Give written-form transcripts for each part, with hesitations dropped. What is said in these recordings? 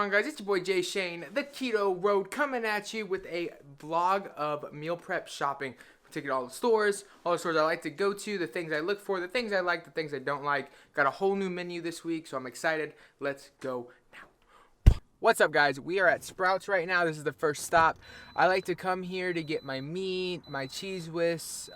on, guys? It's your boy Jay Shane, the Keto Road, coming at you with a vlog of meal prep shopping. We take it all the stores I like to go to, the things I look for, the things I like, the things I don't like. Got a whole new menu this week, so I'm excited. Let's go now. What's up, guys? We are at Sprouts right now. This is the first stop. I like to come here to get my meat, my cheese whiz,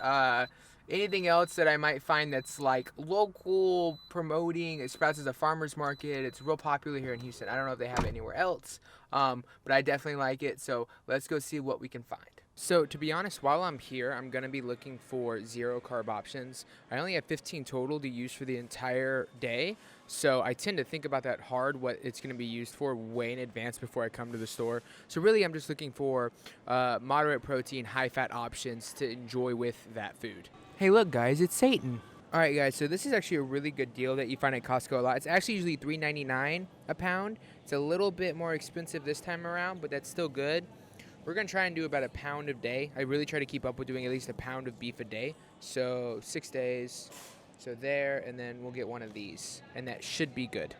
anything else that I might find that's like local promoting. Sprouts is a farmer's market. It's real popular here in Houston. I don't know if they have it anywhere else, but I definitely like it. So let's go see what we can find. So to be honest, while I'm here, I'm going to be looking for zero carb options. I only have 15 total to use for the entire day. So I tend to think about that hard, what it's going to be used for, way in advance before I come to the store. So really, I'm just looking for moderate protein, high fat options to enjoy with that food. Hey, look, guys, it's Satan. All right, guys, so this is actually a really good deal that you find at Costco a lot. It's actually usually $3.99 a pound. It's a little bit more expensive this time around, but that's still good. We're going to try and do about a pound a day. I really try to keep up with doing at least a pound of beef a day. So 6 days, so there, and then we'll get one of these, and that should be good.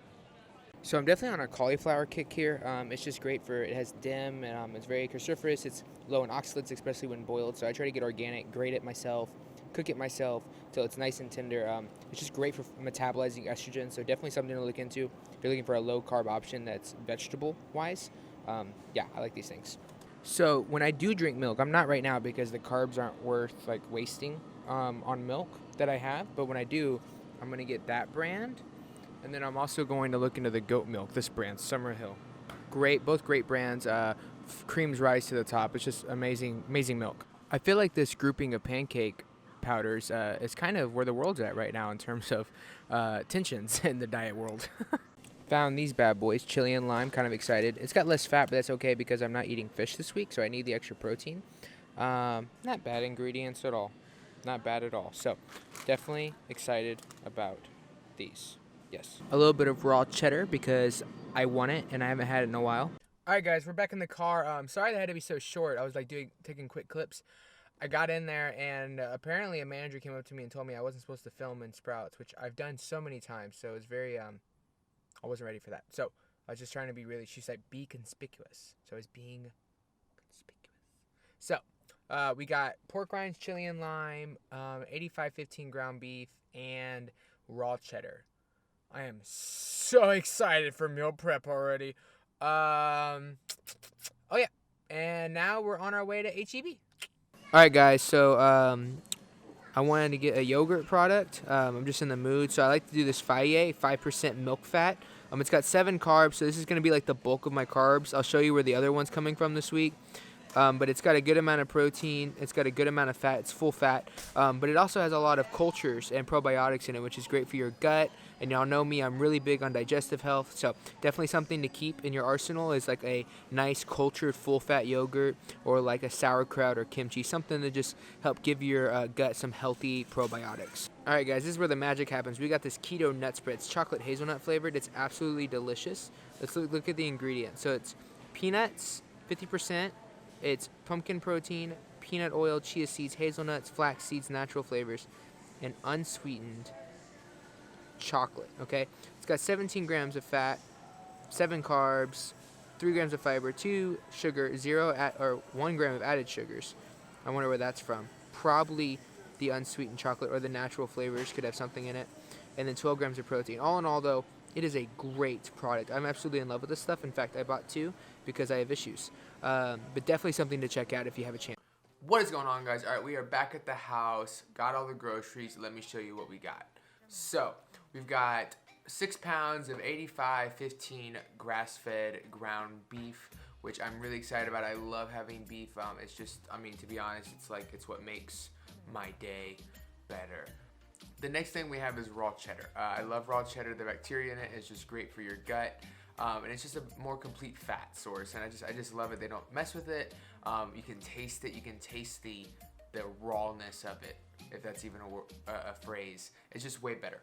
So I'm definitely on a cauliflower kick here. It's just great for, it has DIM, and it's very cruciferous. It's low in oxalates, especially when boiled. So I try to get organic, grate it myself, cook it myself till it's nice and tender. It's just great for metabolizing estrogen, so definitely something to look into if you're looking for a low carb option that's vegetable wise. Yeah, I like these things. So when I do drink milk, I'm not right now because the carbs aren't worth like wasting on milk that I have, but when I do, I'm gonna get that brand, and then I'm also going to look into the goat milk, this brand, Summerhill. Great, both great brands. Creams rise to the top. It's just amazing milk. I feel like this grouping of pancake powders is kind of where the world's at right now in terms of tensions in the diet world. Found these bad boys, chili and lime, kind of excited. It's got less fat, but that's okay because I'm not eating fish this week, so I need the extra protein. Not bad ingredients at all. Not bad at all. So definitely excited about these. Yes. A little bit of raw cheddar because I want it and I haven't had it in a while. All right, guys, we're back in the car. Sorry that had to be so short. I was like taking quick clips. I got in there, and apparently a manager came up to me and told me I wasn't supposed to film in Sprouts, which I've done so many times, so it's very, I wasn't ready for that. So I was just trying to be really, she's like, be conspicuous. So I was being conspicuous. So we got pork rinds, chili and lime, 85-15 ground beef, and raw cheddar. I am so excited for meal prep already. Oh yeah, and now we're on our way to HEB. All right, guys, so I wanted to get a yogurt product. I'm just in the mood, so I like to do this Faye, 5% milk fat. It's got 7 carbs, so this is going to be like the bulk of my carbs. I'll show you where the other one's coming from this week. But it's got a good amount of protein. It's got a good amount of fat. It's full fat. But it also has a lot of cultures and probiotics in it, which is great for your gut. And y'all know me, I'm really big on digestive health. So definitely something to keep in your arsenal is like a nice cultured full fat yogurt or like a sauerkraut or kimchi. Something to just help give your gut some healthy probiotics. All right, guys, this is where the magic happens. We got this keto nut spread. It's chocolate hazelnut flavored. It's absolutely delicious. Let's look at the ingredients. So it's peanuts, 50%. It's pumpkin protein, peanut oil, chia seeds, hazelnuts, flax seeds, natural flavors, and unsweetened chocolate, okay? It's got 17 grams of fat, 7 carbs, 3 grams of fiber, 2 sugar, 1 gram of added sugars. I wonder where that's from. Probably the unsweetened chocolate or the natural flavors could have something in it. And then 12 grams of protein. All in all, though, it is a great product. I'm absolutely in love with this stuff. In fact, I bought 2 because I have issues. But definitely something to check out if you have a chance. What is going on, guys? All right, we are back at the house. Got all the groceries. Let me show you what we got. So we've got 6 pounds of 85-15 grass-fed ground beef, which I'm really excited about. I love having beef. It's just, I mean, to be honest, it's what makes my day better. The next thing we have is raw cheddar. I love raw cheddar. The bacteria in it is just great for your gut. And it's just a more complete fat source, and I just love it. They don't mess with it. You can taste it. You can taste the rawness of it, if that's even a phrase. It's just way better.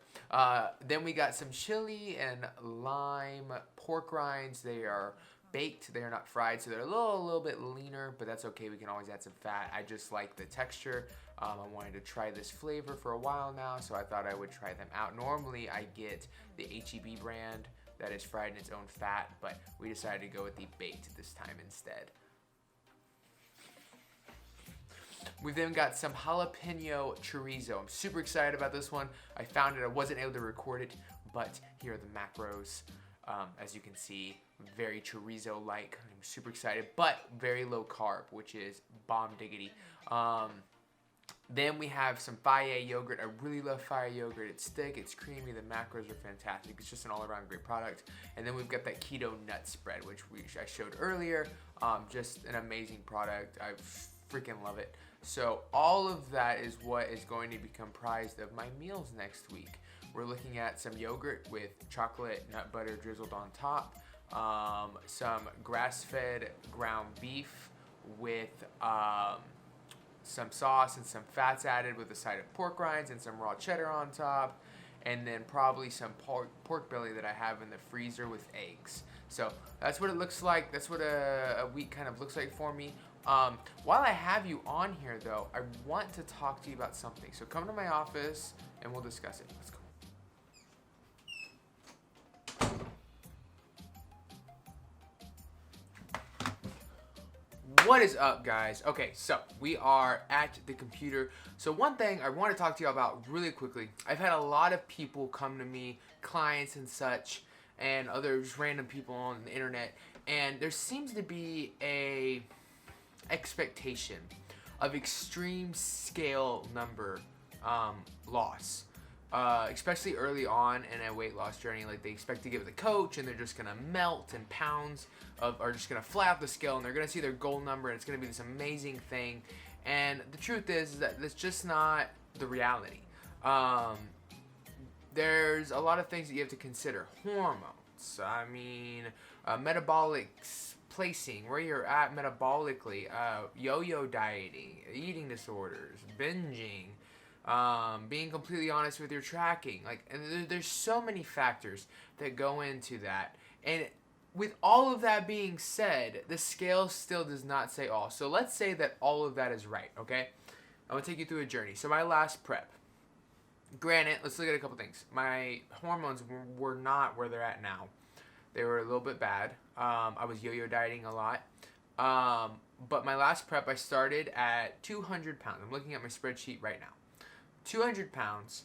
Then we got some chili and lime pork rinds. They are baked. They are not fried, so they're a little bit leaner, but that's okay. We can always add some fat. I just like the texture. I wanted to try this flavor for a while now, so I thought I would try them out. Normally, I get the HEB brand, that is fried in its own fat, but we decided to go with the baked this time instead. We've then got some jalapeno chorizo. I'm super excited about this one. I found it, I wasn't able to record it, but here are the macros. As you can see, very chorizo-like. I'm super excited, but very low carb, which is bomb diggity. Then we have some Fage yogurt. I really love Fage yogurt. It's thick, it's creamy, the macros are fantastic. It's just an all-around great product. And then we've got that keto nut spread, which I showed earlier. Just an amazing product. I freaking love it. So all of that is what is going to be comprised of my meals next week. We're looking at some yogurt with chocolate nut butter drizzled on top, some grass-fed ground beef with some sauce and some fats added with a side of pork rinds and some raw cheddar on top, and then probably some pork belly that I have in the freezer with eggs. So that's what it looks like. That's what a week kind of looks like for me. While I have you on here, though, I want to talk to you about something. So come to my office and we'll discuss it. Let's go. What is up, guys? Okay, so we are at the computer. So one thing I want to talk to you about really quickly. I've had a lot of people come to me, clients and such, and other just random people on the internet, and there seems to be a expectation of extreme scale number loss. Especially early on in a weight loss journey, like they expect to get with a coach and they're just gonna melt and pounds are just gonna fly off the scale and they're gonna see their goal number and it's gonna be this amazing thing. And the truth is that that's just not the reality. There's a lot of things that you have to consider. Hormones, I mean, metabolics, placing, where you're at metabolically, yo-yo dieting, eating disorders, binging, being completely honest with your tracking, and there's so many factors that go into that. And with all of that being said, the scale still does not say all. So let's say that all of that is right, okay? I'm gonna take you through a journey. So my last prep, granted, let's look at a couple things. My hormones were not where they're at now. They were a little bit bad. I was yo-yo dieting a lot. But my last prep, I started at 200 pounds. I'm looking at my spreadsheet right now. 200 pounds.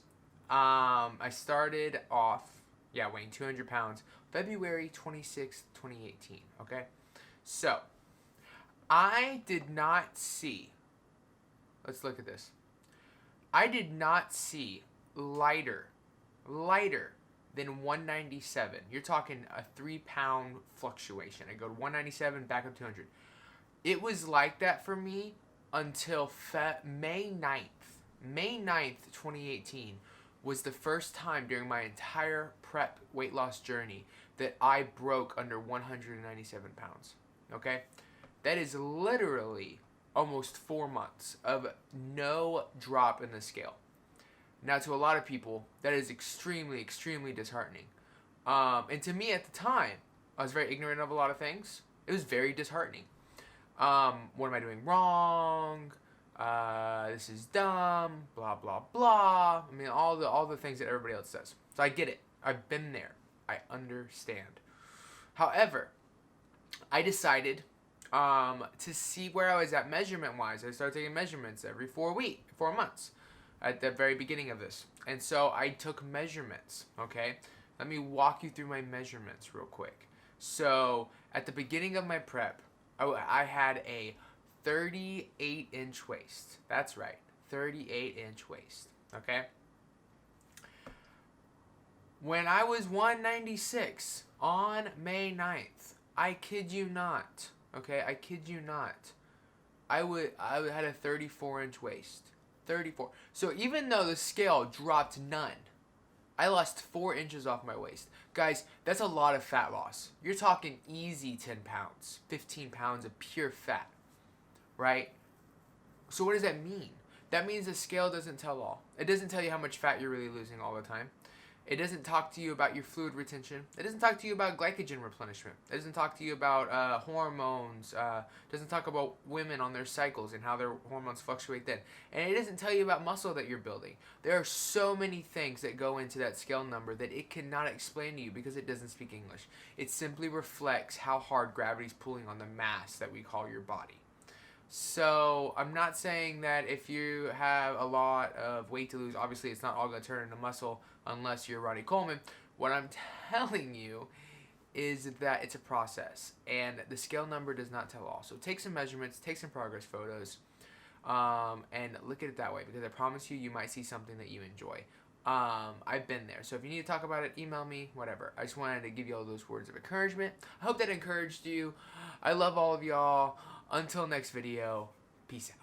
I started off, weighing 200 pounds, February 26th, 2018, okay? So, I did not see, let's look at this. I did not see lighter than 197. You're talking a 3-pound fluctuation. I go to 197, back up 200. It was like that for me until May 9th. May 9th, 2018 was the first time during my entire prep weight loss journey that I broke under 197 pounds, okay? That is literally almost 4 months of no drop in the scale. Now, to a lot of people, that is extremely, extremely disheartening. And to me at the time, I was very ignorant of a lot of things. It was very disheartening. What am I doing wrong? This is dumb, blah, blah, blah. I mean, all the things that everybody else says. So I get it. I've been there. I understand. However, I decided to see where I was at measurement-wise. I started taking measurements every 4 months at the very beginning of this. And so I took measurements, okay? Let me walk you through my measurements real quick. So at the beginning of my prep, I had a 38-inch waist. That's right, 38-inch waist, okay? When I was 196 on May 9th, I kid you not, okay? I kid you not. I had a 34-inch waist. 34. So even though the scale dropped none, I lost 4 inches off my waist. Guys, that's a lot of fat loss. You're talking easy 10 pounds, 15 pounds of pure fat, right? So what does that mean? That means the scale doesn't tell all. It doesn't tell you how much fat you're really losing all the time. It doesn't talk to you about your fluid retention. It doesn't talk to you about glycogen replenishment. It doesn't talk to you about hormones. It doesn't talk about women on their cycles and how their hormones fluctuate then. And it doesn't tell you about muscle that you're building. There are so many things that go into that scale number that it cannot explain to you because it doesn't speak English. It simply reflects how hard gravity's pulling on the mass that we call your body. So I'm not saying that if you have a lot of weight to lose, obviously it's not all going to turn into muscle unless you're Ronnie Coleman. What I'm telling you is that it's a process, and the scale number does not tell all. So take some measurements, take some progress photos, and look at it that way, because I promise you, you might see something that you enjoy. I've been there. So if you need to talk about it, email me, whatever. I just wanted to give you all those words of encouragement. I hope that encouraged you. I love all of y'all. Until next video, peace out.